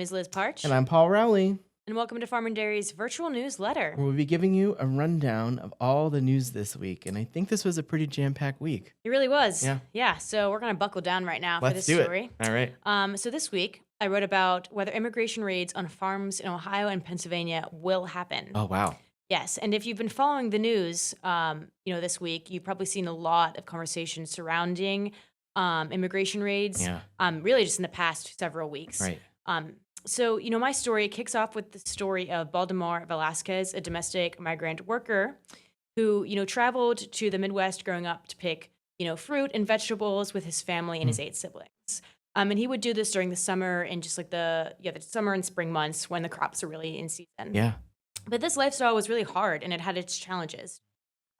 name is Liz Partsch. And I'm Paul Rowley. And welcome to Farm and Dairy's virtual newsletter. We'll be giving you a rundown of all the news this week. And I think this was a pretty jam-packed week. It really was. Yeah. So we're going to buckle down right now for this Let's do story. it. All right. So this week, I wrote about whether immigration raids on farms in Ohio and Pennsylvania will happen. Oh, wow. Yes, and if you've been following the news, this week, you've probably seen a lot of conversation surrounding immigration raids. Yeah. Really just in the past several weeks. Right. So, my story kicks off with the story of Baldemar Velasquez, a domestic migrant worker who, traveled to the Midwest growing up to pick, fruit and vegetables with his family and his 8 siblings. And he would do this during the summer and just like the summer and spring months when the crops are really in season. Yeah. But this lifestyle was really hard and it had its challenges.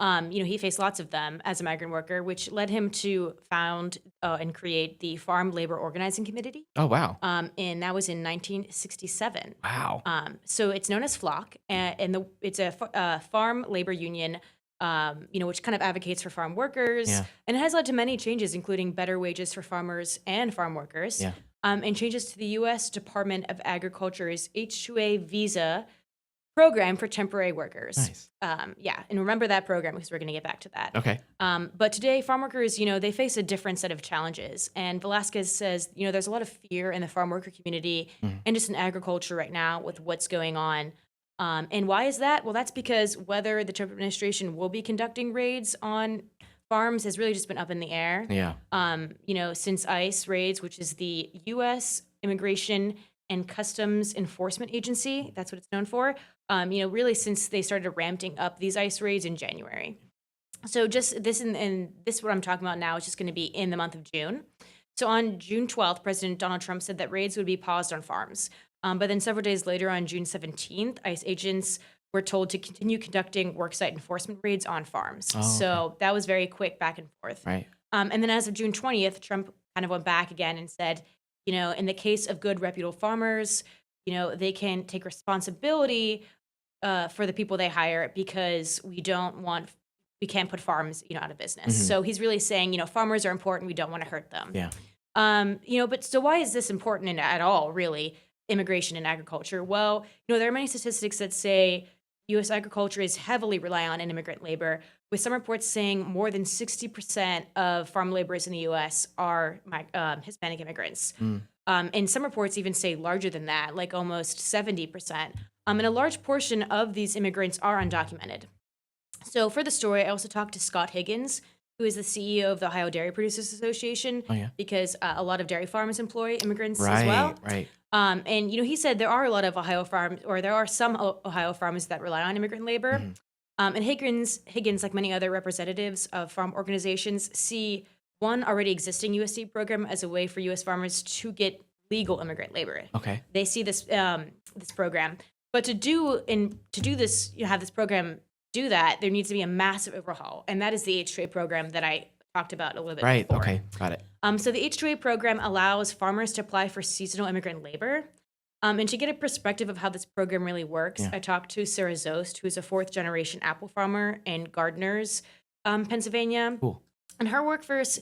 He faced lots of them as a migrant worker, which led him to found and create the Farm Labor Organizing Committee. Oh, wow. And that was in 1967. Wow. So it's known as FLOC, and it's a farm labor union, which kind of advocates for farm workers. Yeah. And it has led to many changes, including better wages for farmers and farm workers. Yeah. And changes to the U.S. Department of Agriculture's H-2A visa program for temporary workers. Nice. And remember that program because we're going to get back to that. Okay. But today, farm workers, they face a different set of challenges. And Velasquez says, there's a lot of fear in the farm worker community and just in agriculture right now with what's going on. And why is that? Well, that's because whether the Trump administration will be conducting raids on farms has really just been up in the air. Yeah. Since ICE raids, which is the U.S. Immigration and Customs Enforcement Agency, that's what it's known for, really since they started ramping up these ICE raids in January. So just this and this, what I'm talking about now, is just going to be in the month of June. So on June 12th, President Donald Trump said that raids would be paused on farms. But then several days later, on June 17th, ICE agents were told to continue conducting worksite enforcement raids on farms. Oh, so that was very quick back and forth. Right. And then as of June 20th, Trump kind of went back again and said, in the case of good, reputable farmers, they can take responsibility for the people they hire because we can't put farms, out of business. Mm-hmm. So he's really saying, farmers are important. We don't want to hurt them. Yeah. But so why is this important at all, really, immigration and agriculture? Well, there are many statistics that say U.S. agriculture is heavily reliant on immigrant labor, with some reports saying more than 60% of farm laborers in the U.S. are Hispanic immigrants. And some reports even say larger than that, like almost 70%. And a large portion of these immigrants are undocumented. So for the story, I also talked to Scott Higgins, who is the CEO of the Ohio Dairy Producers Association, because a lot of dairy farms employ immigrants as well. Right. And he said there are a lot of Ohio farms, or there are some Ohio farmers that rely on immigrant labor. And Higgins, like many other representatives of farm organizations, see one already existing USD program as a way for U.S. farmers to get legal immigrant labor. Okay. They see this this program, but to do this, have this program do that, there needs to be a massive overhaul, and that is the H-2A program that I talked about a little bit Right. before. Okay. Got it. So the H-2A program allows farmers to apply for seasonal immigrant labor. And to get a perspective of how this program really works, I talked to Sarah Zost, who is a 4th-generation apple farmer in Gardners, Pennsylvania. Cool. And her workforce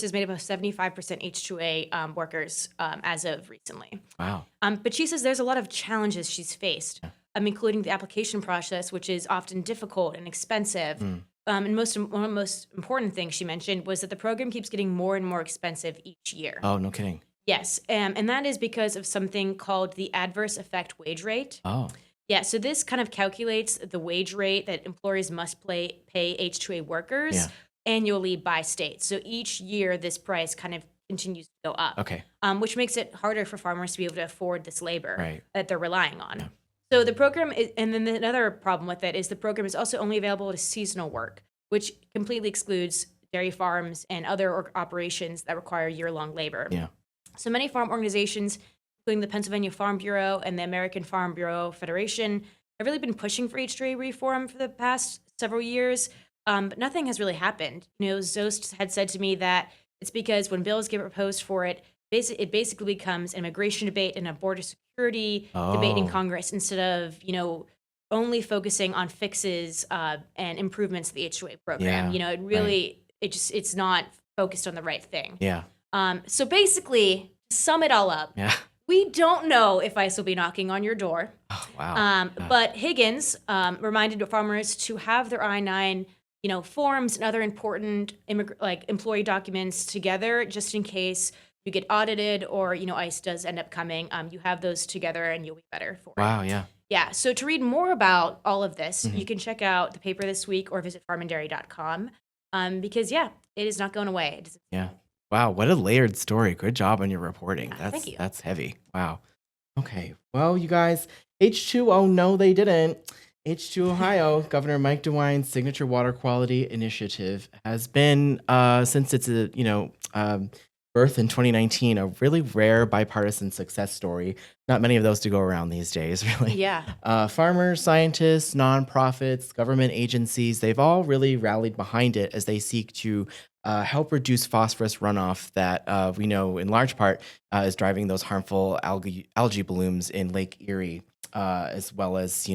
is made up of 75% H-2A workers as of recently. Wow. But she says there's a lot of challenges she's faced, including the application process, which is often difficult and expensive. And one of the most important things she mentioned was that the program keeps getting more and more expensive each year. Oh, no kidding. Yes, and that is because of something called the adverse effect wage rate. Oh. Yeah, so this kind of calculates the wage rate that employers must pay H-2A workers annually by state. So each year, this price kind of continues to go up. Okay. Which makes it harder for farmers to be able to afford this labor that they're relying on. Yeah. So the program, and then another problem with it is the program is also only available to seasonal work, which completely excludes dairy farms and other operations that require year-long labor. Yeah. So many farm organizations, including the Pennsylvania Farm Bureau and the American Farm Bureau Federation, have really been pushing for H-2A reform for the past several years, but nothing has really happened. Zost had said to me that it's because when bills get proposed for it, it basically becomes an immigration debate and a border security debate in Congress instead of, only focusing on fixes and improvements to the H-2A program. It really, it's not focused on the right thing. Yeah. So basically, to sum it all up, We don't know if ICE will be knocking on your door. Oh, wow. Yeah. But Higgins reminded farmers to have their I-9, forms and other important employee documents together, just in case you get audited or ICE does end up coming. You have those together, and you'll be better for it. Wow. Yeah. Yeah. So to read more about all of this, Mhm. you can check out the paper this week or visit farmanddairy.com. Because it is not going away. It is, Yeah. Wow. What a layered story. Good job on your reporting. thank you. That's heavy. Wow. Okay. Well, you guys, H2O, no, they didn't. H2 Ohio, Governor Mike DeWine's signature water quality initiative has been, since its birth in 2019, a really rare bipartisan success story. Not many of those to go around these days, really. Yeah. Farmers, scientists, nonprofits, government agencies, they've all really rallied behind it as they seek to help reduce phosphorus runoff that we know in large part is driving those harmful algae blooms in Lake Erie, as well as,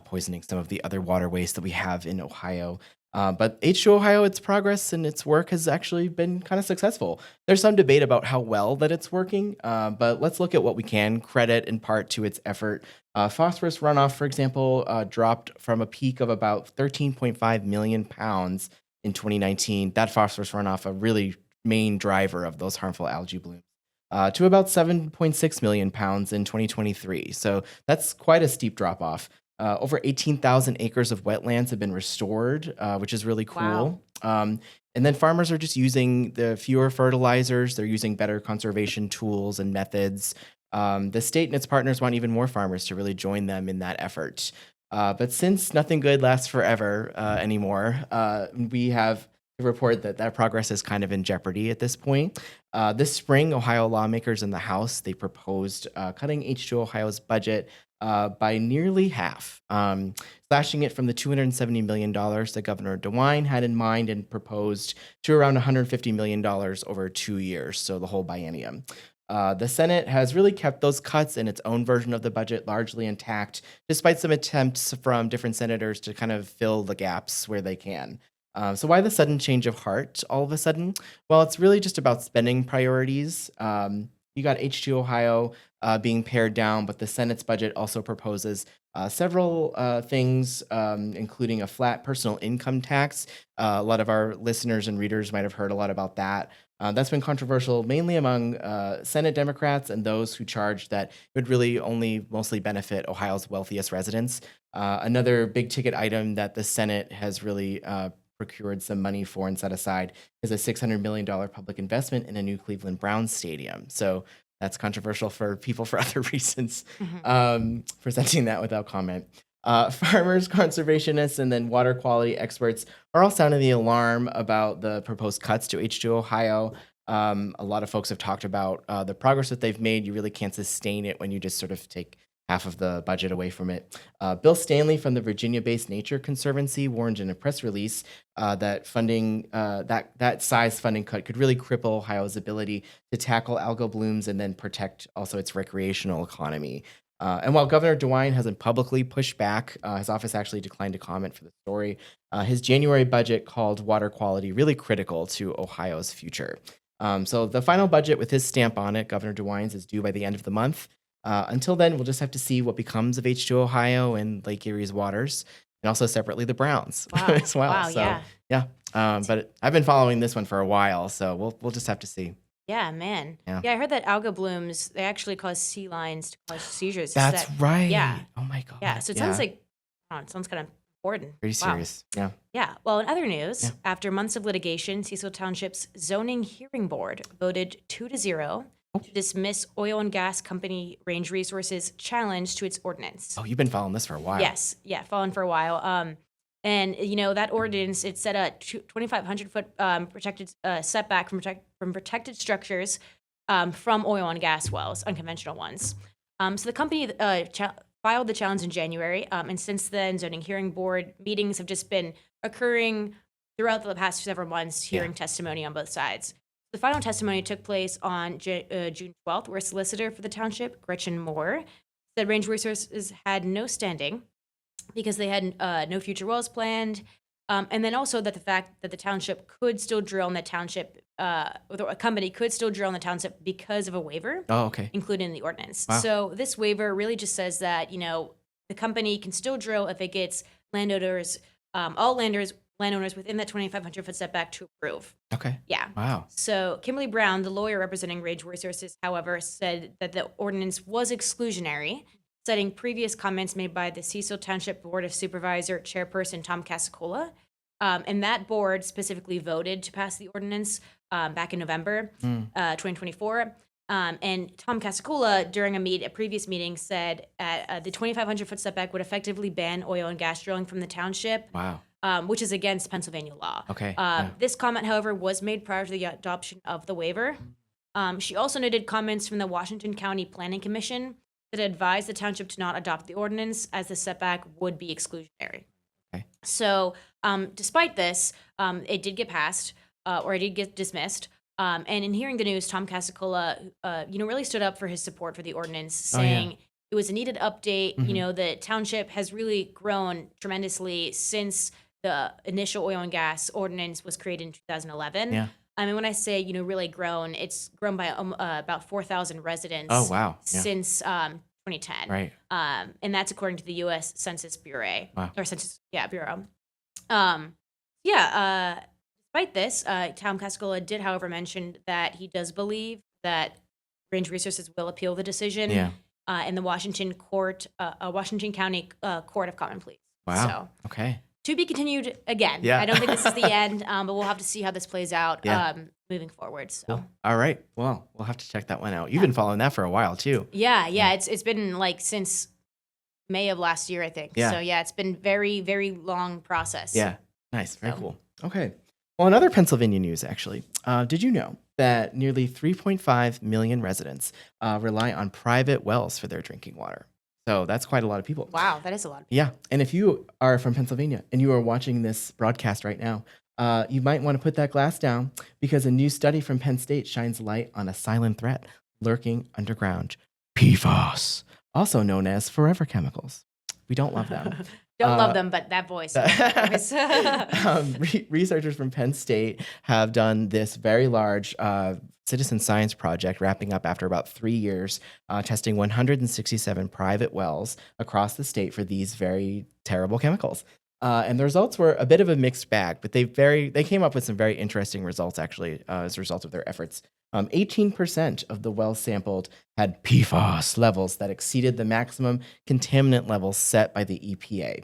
poisoning some of the other waterways that we have in Ohio. But H2 Ohio, its progress and its work has actually been kind of successful. There's some debate about how well that it's working, but let's look at what we can credit in part to its effort. Phosphorus runoff, for example, dropped from a peak of about 13.5 million pounds in 2019. That phosphorus runoff, a really main driver of those harmful algae blooms, to about 7.6 million pounds in 2023. So that's quite a steep drop off. Over 18,000 acres of wetlands have been restored, which is really cool. Wow. And then farmers are just using the fewer fertilizers. They're using better conservation tools and methods. The state and its partners want even more farmers to really join them in that effort. But since nothing good lasts forever anymore, we have to report that that progress is kind of in jeopardy at this point. This spring, Ohio lawmakers in the House, they proposed cutting H2 Ohio's budget by nearly half, slashing it from the $270 million that Governor DeWine had in mind and proposed to around $150 million over 2 years, so the whole biennium. The Senate has really kept those cuts in its own version of the budget largely intact, despite some attempts from different senators to kind of fill the gaps where they can. So why the sudden change of heart all of a sudden? Well, it's really just about spending priorities. You got H2 Ohio being pared down, but the Senate's budget also proposes several things, including a flat personal income tax. A lot of our listeners and readers might have heard a lot about that. That's been controversial mainly among Senate Democrats and those who charge that it would really only mostly benefit Ohio's wealthiest residents. Another big ticket item that the Senate has really procured some money for and set aside is a $600 million public investment in a new Cleveland Browns stadium. So that's controversial for people for other reasons. Presenting that without comment. Farmers, conservationists, and then water quality experts are all sounding the alarm about the proposed cuts to H2 Ohio. A lot of folks have talked about the progress that they've made. You really can't sustain it when you just sort of take half of the budget away from it. Bill Stanley from the Virginia-based Nature Conservancy warned in a press release that funding that size funding cut could really cripple Ohio's ability to tackle algal blooms and then protect also its recreational economy. And while Governor DeWine hasn't publicly pushed back, his office actually declined to comment for the story. His January budget called water quality really critical to Ohio's future. So the final budget with his stamp on it, Governor DeWine's, is due by the end of the month. Until then, we'll just have to see what becomes of H2 Ohio and Lake Erie's waters, and also separately the Browns Wow. as well. Wow, So yeah. but I've been following this one for a while, so we'll just have to see. Yeah, man. Yeah. Yeah, I heard that alga blooms, they actually cause sea lions to cause seizures. Is That's that, right. Yeah. Oh my god. Yeah. So it sounds like, I don't know, it sounds kind of important. pretty Wow. serious. Yeah. Yeah. Well, in other news, Yeah. after months of litigation, Cecil Township's zoning hearing board voted 2-0 to dismiss oil and gas company Range Resources' challenge to its ordinance. Oh, you've been following this for a while. Yes. Yeah. Fallen for a while. And that ordinance, it set a 2,500 foot protected setback from protected structures from oil and gas wells, unconventional ones. So the company filed the challenge in January, and since then, zoning hearing board meetings have just been occurring throughout the past several months, hearing testimony on both sides. The final testimony took place on June 12th, where a solicitor for the township, Gretchen Moore, said Range Resources had no standing because they had no future wells planned, and then also that the fact that the township could still drill in the township a company could still drill in the township because of a waiver Oh, okay. included in the ordinance. Wow. So this waiver really just says that, the company can still drill if it gets landowners, all landowners within that 2,500-foot setback to approve. Okay. Yeah. Wow. So Kimberly Brown, the lawyer representing Range Resources, however, said that the ordinance was exclusionary, citing previous comments made by the Cecil Township Board of Supervisor Chairperson Tom Casacola. And that board specifically voted to pass the ordinance back in November 2024. And Tom Casacola, during a previous meeting, said the 2,500-foot setback would effectively ban oil and gas drilling from the township. Wow. Which is against Pennsylvania law. Okay. Yeah. This comment, however, was made prior to the adoption of the waiver. She also noted comments from the Washington County Planning Commission that advised the township to not adopt the ordinance as the setback would be exclusionary. Okay. So, despite this, it did get passed, or it did get dismissed. And in hearing the news, Tom Casacola, really stood up for his support for the ordinance, saying it was a needed update. The township has really grown tremendously since the initial oil and gas ordinance was created in 2011. Yeah. I mean, when I say, really grown, it's grown by about 4,000 residents Oh, wow. Yeah. since 2010. Right. And that's according to the U.S. Census Bureau. Wow. Or Census, Bureau. Despite this, Tom Casacola did, however, mention that he does believe that Range Resources will appeal the decision in the Washington County Court of Common Pleas. Wow. So, Okay. to be continued again. Yeah. I don't think this is the end, but we'll have to see how this plays out Yeah. moving forward. So. Cool. All right. Well, we'll have to check that one out. You've been following that for a while too. Yeah. It's been like since May of last year, I think. Yeah. So it's been very, very long process. Yeah. Nice. Very So. cool. Okay. Well, in other Pennsylvania news, actually, did you know that nearly 3.5 million residents rely on private wells for their drinking water? So that's quite a lot of people. Wow, that is a lot. Yeah. And if you are from Pennsylvania and you are watching this broadcast right now, you might want to put that glass down because a new study from Penn State shines light on a silent threat lurking underground: PFAS, also known as forever chemicals. We don't love them. Don't love them, but that voice. Researchers from Penn State have done this very large citizen science project, wrapping up after about 3 years, testing 167 private wells across the state for these very terrible chemicals. And the results were a bit of a mixed bag, but they came up with some very interesting results, actually, as a result of their efforts. 18% of the wells sampled had PFAS levels that exceeded the maximum contaminant levels set by the EPA.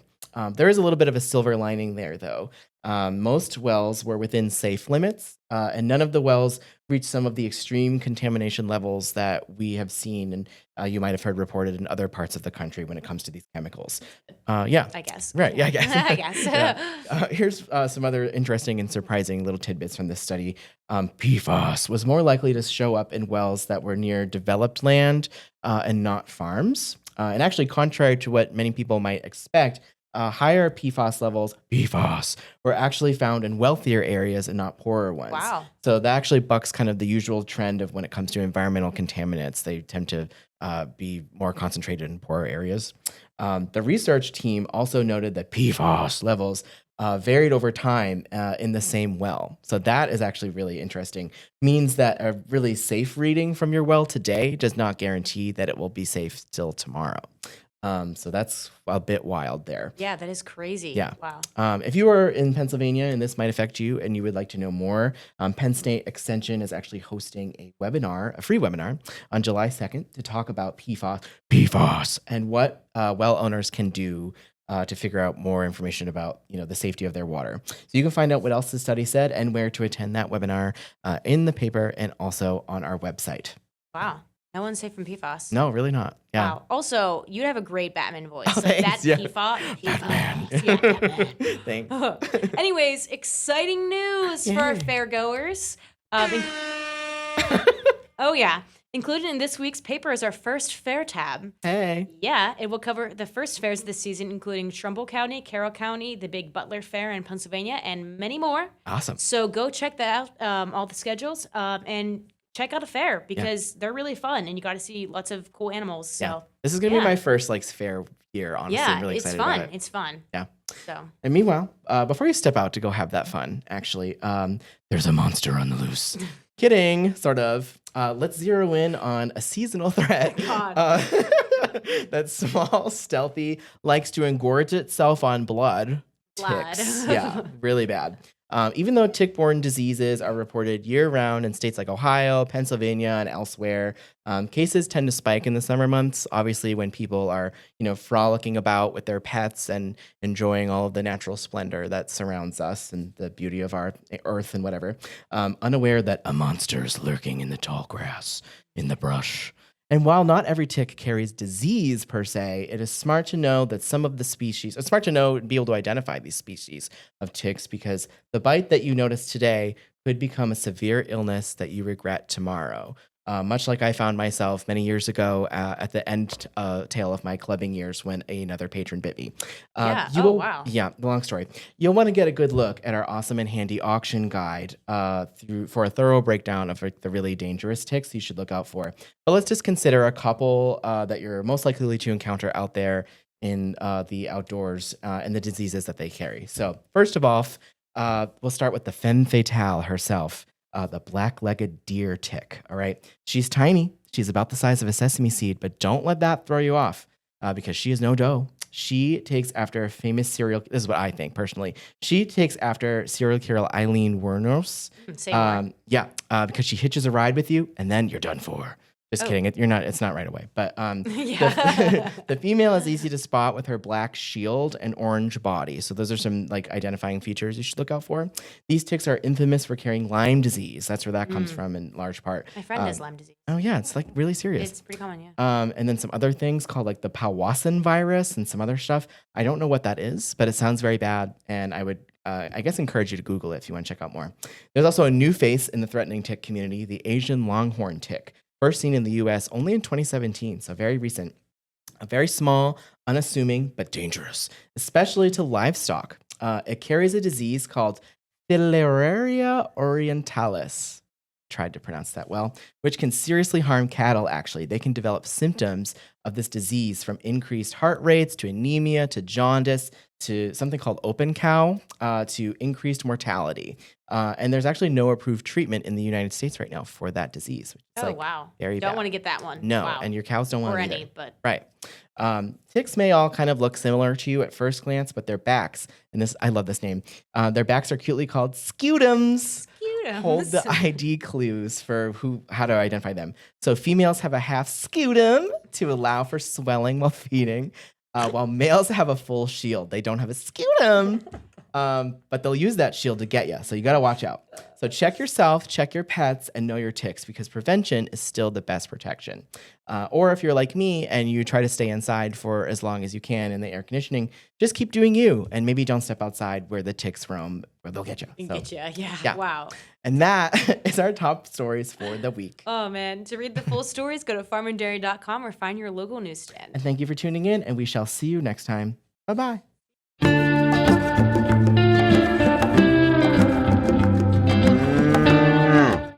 There is a little bit of a silver lining there, though. Most wells were within safe limits, and none of the wells reached some of the extreme contamination levels that we have seen and you might have heard reported in other parts of the country when it comes to these chemicals. Yeah. I guess. Right. Yeah, I guess. I guess. Yeah. Here's some other interesting and surprising little tidbits from this study. PFAS was more likely to show up in wells that were near developed land and not farms. And actually, contrary to what many people might expect, higher PFAS, were actually found in wealthier areas and not poorer ones. Wow. So that actually bucks kind of the usual trend of when it comes to environmental contaminants. They tend to be more concentrated in poorer areas. The research team also noted that PFAS levels varied over time in the same well. So that is actually really interesting. Means that a really safe reading from your well today does not guarantee that it will be safe still tomorrow. So that's a bit wild there. Yeah, that is crazy. Yeah. Wow. If you are in Pennsylvania and this might affect you and you would like to know more, Penn State Extension is actually hosting a free webinar on July 2nd to talk about PFAS and what well owners can do to figure out more information about the safety of their water. So you can find out what else the study said and where to attend that webinar in the paper and also on our website. Wow. No one's safe from PFAS. No, really not. Yeah. Wow. Also, you'd have a great Batman voice. Oh, Like thanks, that yeah. PFAS. Batman. Yeah, Batman. Thanks. Anyways, exciting news for our fairgoers. Oh, yeah. Included in this week's paper is our first fair tab. Hey. Yeah, it will cover the first fairs this season, including Trumbull County, Carroll County, the Big Butler Fair in Pennsylvania, and many more. Awesome. So go check that out, all the schedules, and check out a fair because they're really fun and you got to see lots of cool animals. So Yeah. This is going to be my first like fair year, honestly. yeah, I'm really it's excited fun. about it. It's fun. Yeah. So And meanwhile, before you step out to go have that fun, actually, there's a monster on the loose. Kidding, sort of. Let's zero in on a seasonal threat. God. That small, stealthy, likes to engorge itself on blood. Blood. Ticks. Yeah, really bad. Even though tick-borne diseases are reported year-round in states like Ohio, Pennsylvania, and elsewhere, cases tend to spike in the summer months. Obviously, when people are, frolicking about with their pets and enjoying all of the natural splendor that surrounds us and the beauty of our earth and whatever, unaware that a monster is lurking in the tall grass, in the brush. And while not every tick carries disease per se, it is smart to know that some of the species, it's smart to know and be able to identify these species of ticks because the bite that you notice today could become a severe illness that you regret tomorrow. Much like I found myself many years ago at the end tail of my clubbing years when another patron bit me. Yeah. Wow. Yeah, long story. You'll want to get a good look at our awesome and handy auction guide for a thorough breakdown of the really dangerous ticks you should look out for. But let's just consider a couple that you're most likely to encounter out there in the outdoors and the diseases that they carry. So first of all, we'll start with the femme fatale herself. The black-legged deer tick, all right? She's tiny. She's about the size of a sesame seed, but don't let that throw you off because she is no dough. She takes after a famous this is what I think personally. She takes after serial killer Eileen Wuornos. Because she hitches a ride with you and then you're done for. Just kidding. It's not right away. But the female is easy to spot with her black shield and orange body. So those are some like identifying features you should look out for. These ticks are infamous for carrying Lyme disease. That's where that comes from in large part. My friend has Lyme disease. Oh yeah, it's like really serious. It's pretty common, yeah. And then some other things called like the Powassan virus and some other stuff. I don't know what that is, but it sounds very bad. And I would I guess encourage you to Google it if you want to check out more. There's also a new face in the threatening tick community, the Asian longhorn tick. First seen in the U.S. only in 2017, so very recent. A very small, unassuming, but dangerous, especially to livestock. It carries a disease called Filaria orientalis. Tried to pronounce that well, which can seriously harm cattle, actually. They can develop symptoms of this disease from increased heart rates to anemia to jaundice to something called open cow to increased mortality. And there's actually no approved treatment in the United States right now for that disease. Wow. Very Don't bad. want to get that one. No, Wow. and your cows don't want Or it any, either. but Right. Ticks may all kind of look similar to you at first glance, but their backs, and I love this name, their backs are cutely called scutums. Hold the ID clues for how to identify them. So females have a half scutum to allow for swelling while feeding, while males have a full shield. They don't have a scutum, but they'll use that shield to get you. So you got to watch out. So check yourself, check your pets, and know your ticks because prevention is still the best protection. Or if you're like me and you try to stay inside for as long as you can in the air conditioning, just keep doing you and maybe don't step outside where the ticks roam where they'll get you. Yeah. Wow. And that is our top stories for the week. Oh, man. To read the full stories, go to farmanddairy.com or find your local newsstand. And thank you for tuning in, and we shall see you next time. Bye-bye.